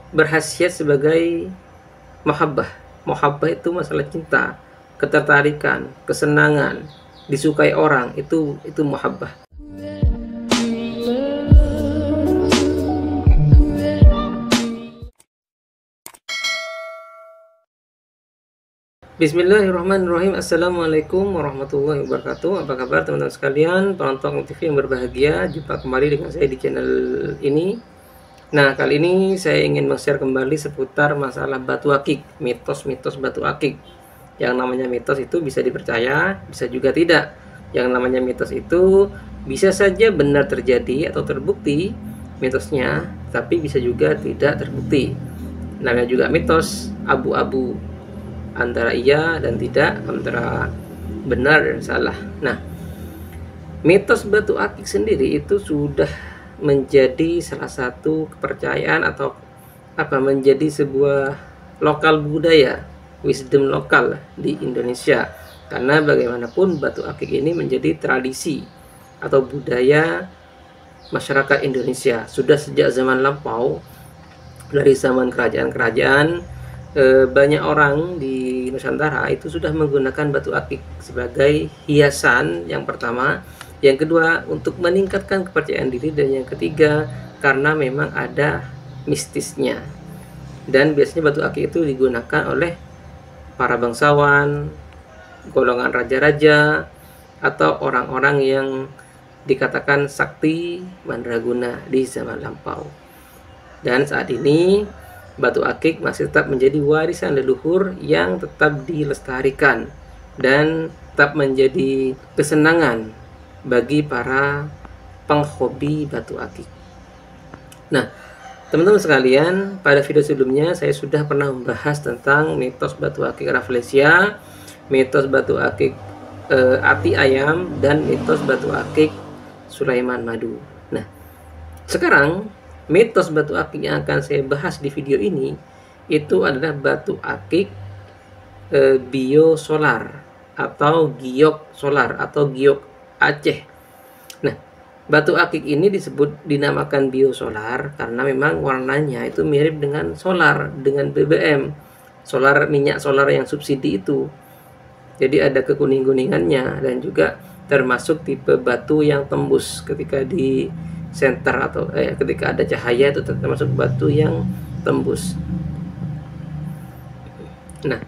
berhasiat sebagai mahabbah. Mahabbah itu masalah cinta, ketertarikan, kesenangan, disukai orang, itu mahabbah. Bismillahirrahmanirrahim. Assalamualaikum warahmatullahi wabarakatuh. Apa kabar teman-teman sekalian, penonton TV yang berbahagia? Jumpa kembali dengan saya di channel ini. Nah, kali ini saya ingin men-share kembali seputar masalah batu akik, mitos-mitos batu akik. Yang namanya mitos itu bisa dipercaya, bisa juga tidak. Yang namanya mitos itu bisa saja benar terjadi atau terbukti mitosnya, tapi bisa juga tidak terbukti. Namanya juga mitos, abu-abu, antara iya dan tidak, antara benar dan salah. Nah, mitos batu akik sendiri itu sudah menjadi salah satu kepercayaan atau menjadi sebuah lokal budaya, wisdom lokal di Indonesia. Karena bagaimanapun batu akik ini menjadi tradisi atau budaya masyarakat Indonesia sudah sejak zaman lampau, dari zaman kerajaan-kerajaan. Banyak orang di Nusantara itu sudah menggunakan batu akik sebagai hiasan yang pertama, yang kedua untuk meningkatkan kepercayaan diri, dan yang ketiga karena memang ada mistisnya. Dan biasanya batu akik itu digunakan oleh para bangsawan, golongan raja-raja, atau orang-orang yang dikatakan sakti mandraguna di zaman lampau. Dan saat ini batu akik masih tetap menjadi warisan leluhur yang tetap dilestarikan dan tetap menjadi kesenangan bagi para penghobi batu akik. Nah, teman-teman sekalian, pada video sebelumnya saya sudah pernah membahas tentang mitos batu akik Rafflesia, mitos batu akik Ati Ayam, dan mitos batu akik Sulaiman Madu. Nah, sekarang mitos batu akik yang akan saya bahas di video ini itu adalah batu akik biosolar atau giok solar atau giok Aceh. Nah, batu akik ini dinamakan biosolar karena memang warnanya itu mirip dengan solar, dengan BBM, minyak solar yang subsidi itu. Jadi ada kekuning-kuningannya, dan juga termasuk tipe batu yang tembus ketika di center atau ketika ada cahaya, itu termasuk batu yang tembus. Nah,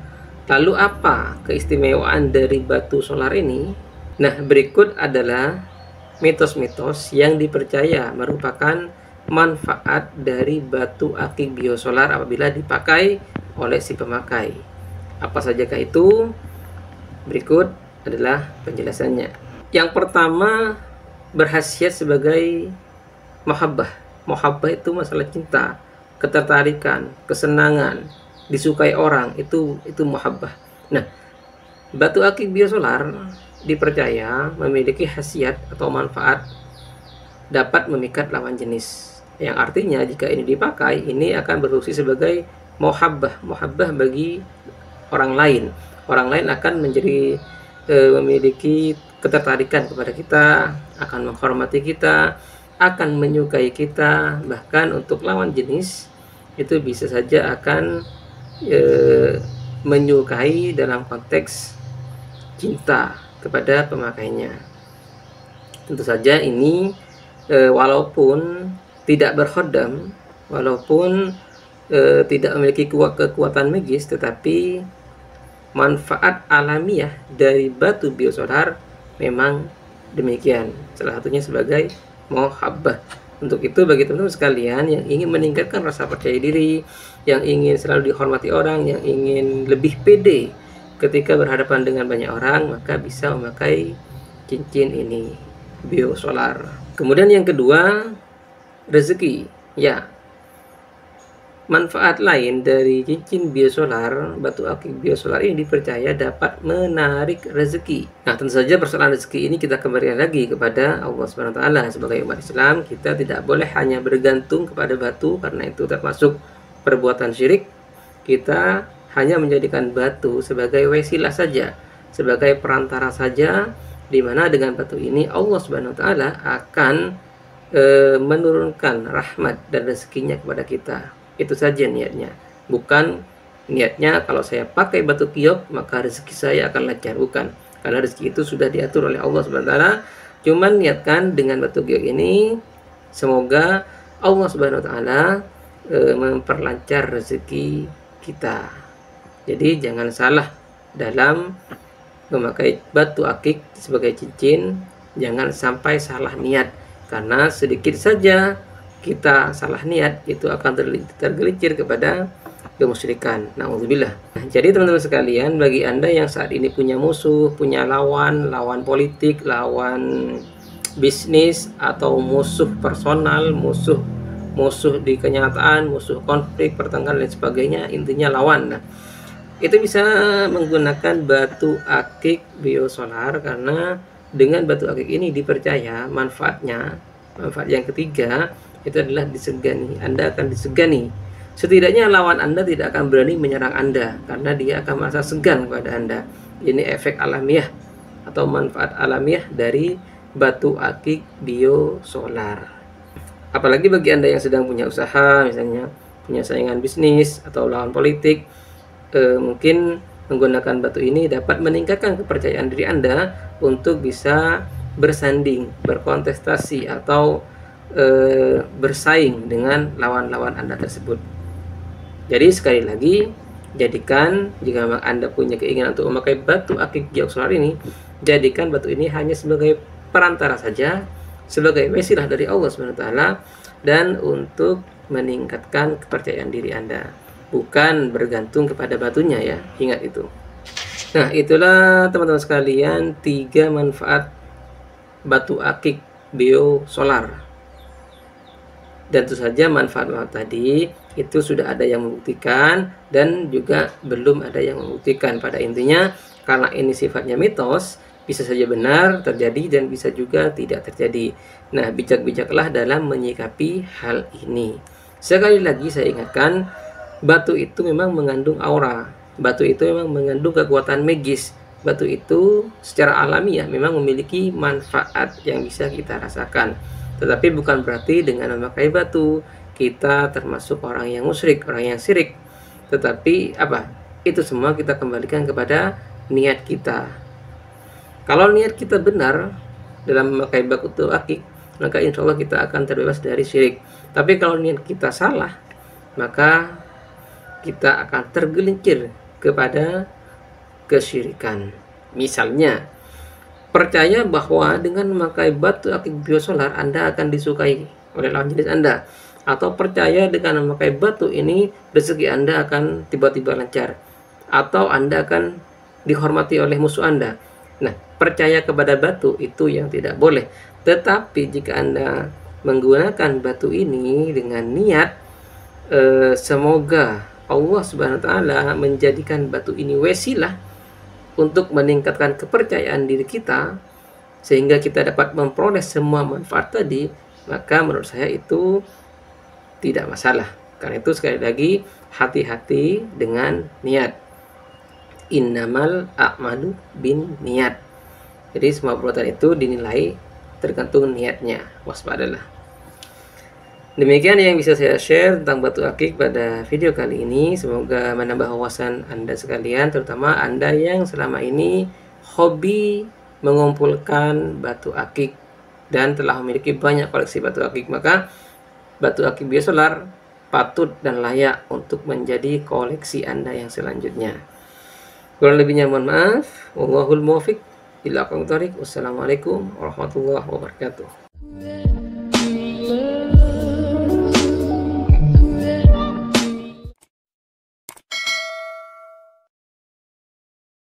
lalu apa keistimewaan dari batu solar ini? Nah, berikut adalah mitos-mitos yang dipercaya merupakan manfaat dari batu akik biosolar apabila dipakai oleh si pemakai. Apa sajakah itu? Berikut adalah penjelasannya. Yang pertama, berhasiat sebagai mahabbah. Mahabbah itu masalah cinta, ketertarikan, kesenangan, disukai orang, itu mahabbah. Nah, batu akik biosolar dipercaya memiliki khasiat atau manfaat dapat memikat lawan jenis, yang artinya jika ini dipakai, ini akan berfungsi sebagai mahabbah bagi orang lain. Orang lain akan menjadi memiliki ketertarikan kepada kita, akan menghormati kita, akan menyukai kita. Bahkan untuk lawan jenis itu bisa saja akan menyukai dalam konteks cinta kepada pemakainya. Tentu saja ini walaupun tidak berhodam, walaupun tidak memiliki kekuatan magis, tetapi manfaat alamiah dari batu biosolar memang demikian. Salah satunya sebagai mahabbah. Untuk itu, bagi teman-teman sekalian yang ingin meningkatkan rasa percaya diri, yang ingin selalu dihormati orang, yang ingin lebih pede ketika berhadapan dengan banyak orang, maka bisa memakai cincin ini, biosolar. Kemudian yang kedua, rezeki. Ya, manfaat lain dari cincin biosolar, batu akik biosolar ini dipercaya dapat menarik rezeki. Nah, tentu saja persoalan rezeki ini kita kembalikan lagi kepada Allah Subhanahu wa taala. Sebagai umat Islam, kita tidak boleh hanya bergantung kepada batu karena itu termasuk perbuatan syirik. Kita hanya menjadikan batu sebagai wasilah saja, sebagai perantara saja, di mana dengan batu ini Allah Subhanahu wa taala akan menurunkan rahmat dan rezekinya kepada kita. Itu saja niatnya. Bukan niatnya kalau saya pakai batu kiok maka rezeki saya akan lancar, bukan. Karena rezeki itu sudah diatur oleh Allah Subhanahu wa taala. Cuman niatkan dengan batu kiok ini semoga Allah Subhanahu wa taala memperlancar rezeki kita. Jadi jangan salah dalam memakai batu akik sebagai cincin, jangan sampai salah niat, karena sedikit saja kita salah niat itu akan tergelincir kepada kemusyrikan. Nauzubillah. Nah, jadi teman-teman sekalian, bagi Anda yang saat ini punya musuh, punya lawan politik, lawan bisnis, atau musuh personal, musuh di kenyataan, musuh konflik, pertengkaran dan sebagainya, intinya lawan. Nah, itu bisa menggunakan batu akik biosolar, karena dengan batu akik ini dipercaya manfaat yang ketiga itu adalah disegani. Anda akan disegani. Setidaknya lawan Anda tidak akan berani menyerang Anda karena dia akan merasa segan kepada Anda. Ini efek alamiah atau manfaat alamiah dari batu akik biosolar. Apalagi bagi Anda yang sedang punya usaha, misalnya punya saingan bisnis atau lawan politik, mungkin menggunakan batu ini dapat meningkatkan kepercayaan diri Anda untuk bisa bersanding, berkontestasi, atau bersaing dengan lawan-lawan Anda tersebut. Jadi sekali lagi, jadikan jika memang Anda punya keinginan untuk memakai batu akik giok solar ini, jadikan batu ini hanya sebagai perantara saja, sebagai wasilah dari Allah SWT, dan untuk meningkatkan kepercayaan diri Anda, bukan bergantung kepada batunya ya, ingat itu. Nah, itulah teman-teman sekalian 3 manfaat batu akik biosolar. Dan tentu saja manfaat-manfaat tadi itu sudah ada yang membuktikan dan juga belum ada yang membuktikan. Pada intinya, karena ini sifatnya mitos, bisa saja benar terjadi dan bisa juga tidak terjadi. Nah, bijak-bijaklah dalam menyikapi hal ini. Sekali lagi saya ingatkan, batu itu memang mengandung aura. Batu itu memang mengandung kekuatan magis. Batu itu secara alamiah memang memiliki manfaat yang bisa kita rasakan. Tetapi bukan berarti dengan memakai batu kita termasuk orang yang musyrik, orang yang syirik. Tetapi itu semua kita kembalikan kepada niat kita. Kalau niat kita benar dalam memakai batu akik, maka insya Allah kita akan terbebas dari syirik. Tapi kalau niat kita salah, maka kita akan tergelincir kepada kesyirikan. Misalnya, percaya bahwa dengan memakai batu akik biosolar Anda akan disukai oleh lawan jenis Anda, atau percaya dengan memakai batu ini rezeki Anda akan tiba-tiba lancar, atau Anda akan dihormati oleh musuh Anda. Nah, percaya kepada batu itu yang tidak boleh. Tetapi jika Anda menggunakan batu ini dengan niat semoga Allah Subhanahu wa taala menjadikan batu ini wasilah untuk meningkatkan kepercayaan diri kita sehingga kita dapat memperoleh semua manfaat tadi, maka menurut saya itu tidak masalah. Karena itu sekali lagi hati-hati dengan niat. Innamal a'malu bin niat. Jadi semua perbuatan itu dinilai tergantung niatnya. Waspadalah. Demikian yang bisa saya share tentang batu akik pada video kali ini. Semoga menambah wawasan Anda sekalian, terutama Anda yang selama ini hobi mengumpulkan batu akik dan telah memiliki banyak koleksi batu akik. Maka batu akik biosolar patut dan layak untuk menjadi koleksi Anda yang selanjutnya. Kurang lebihnya mohon maaf. Wallahul muwaffiq ila aqwamit thoriq. Wassalamualaikum warahmatullahi wabarakatuh.